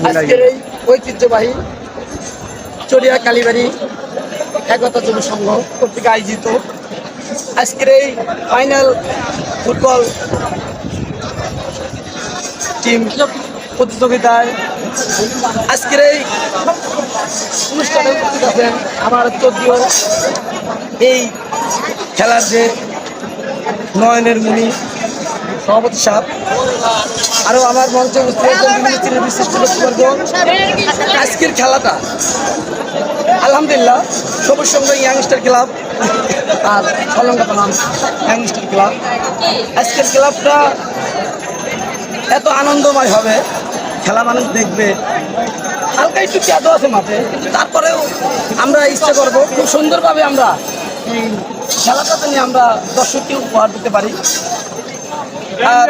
আজকের এই ঐতিহ্যবাহী চড়িয়া কালীবাড়ি একতা যুব সংঘ কর্তৃক আয়োজিত আজকের এই ফাইনাল ফুটবল টিম প্রতিযোগিতায় আজকের এই অনুষ্ঠানে উপস্থিত আছেন আমার চোদ্দীয় এই খেলার যে নয়নের মুনি সভাপতি সাহেব, আরও আমার মঞ্চে উপস্থিত আছেন বিভিন্ন শ্রেণীর বিশিষ্ট ব্যক্তিবর্গ। আজকের খেলাটা আলহামদুলিল্লাহ সবুজ সংঘ ইয়াংস্টার ক্লাব আর সলঙ্গা নাম ইয়াংস্টার ক্লাব, আজকের ক্লাবটা এত আনন্দময় হবে, খেলা মানুষ দেখবে, হালকা একটু চাঁদও আছে মাঠে, কিন্তু তারপরেও আমরা ইচ্ছা করব খুব সুন্দরভাবে আমরা এই খেলাটাতে নিয়ে আমরা দর্শককে উপহার দিতে পারি। আর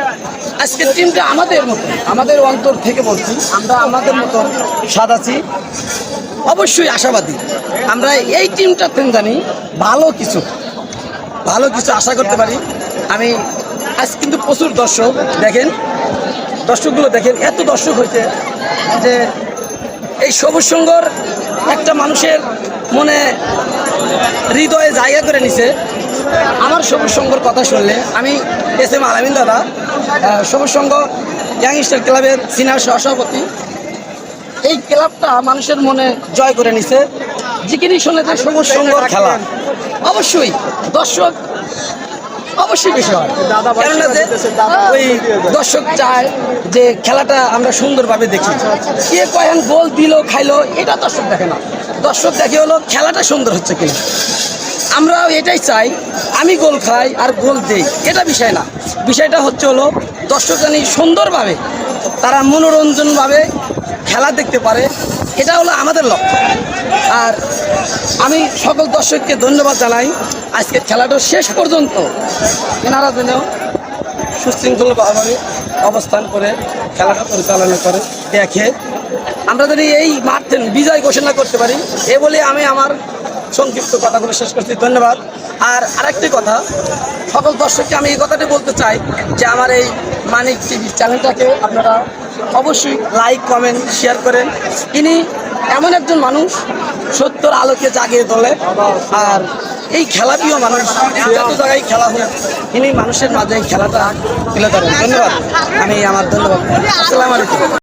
আজকের টিমটা আমাদের মতো, আমাদের অন্তর থেকে বলছি, আমরা আমাদের মতো স্বাদ আছি, অবশ্যই আশাবাদী। আমরা এই টিমটাতে জানি ভালো কিছু আশা করতে পারি। আমি আজ কিন্তু প্রচুর দর্শক দেখেন, দর্শকগুলো দেখেন, এত দর্শক হয়েছে যে এই সবুজ সংঘর একটা মানুষের মনে হৃদয়ে জায়গা করে নিছে। আমার সবুজ সংঘর কথা শুনলে, আমি এস এম আলামিন দাদা, সবুজ সংঘ ইয়াংস্টার ক্লাবের সিনিয়র সহসভাপতি, এই ক্লাবটা মানুষের মনে জয় করে নিছে। যিনি শুনে যে সবুজ সংঘর খেলা, অবশ্যই দর্শক অবশ্যই বিষয়, কেননা যে ওই দর্শক চায় যে খেলাটা আমরা সুন্দরভাবে দেখি। কে কয়েন গোল দিল খাইলো এটা দর্শক দেখে না, দর্শক দেখে হলো খেলাটা সুন্দর হচ্ছে কিনা। আমরাও এটাই চাই, আমি গোল খাই আর গোল দেই এটা বিষয় না, বিষয়টা হচ্ছে হলো দর্শক জানি সুন্দরভাবে তারা মনোরঞ্জনভাবে খেলা দেখতে পারে, এটা হলো আমাদের লক্ষ্য। আর আমি সকল দর্শককে ধন্যবাদ জানাই, আজকে খেলাটা শেষ পর্যন্ত এনারা যেন সুশৃঙ্খলভাবে অবস্থান করে খেলাটা পরিচালনা করে দেখে আমরা যদি এই মাঠে বিজয় ঘোষণা করতে পারি, এ বলে আমি আমার সংক্ষিপ্ত কথাগুলো শেষ করছি। ধন্যবাদ। আর আরেকটি কথা, সকল দর্শককে আমি এই কথাটি বলতে চাই যে আমার এই মানিক টিভি চ্যানেলটাকে আপনারা অবশ্যই লাইক, কমেন্ট, শেয়ার করেন। ইনি এমন একজন মানুষ সত্যর আলোকে জাগিয়ে তোলে, আর এই খেলাপ্রিয় মানুষ, যত জায়গায় খেলা হয় ইনি মানুষের মাঝে এই খেলাটা তুলে ধরেন। ধন্যবাদ। আমি আমার ধন্যবাদ। আসসালামু আলাইকুম।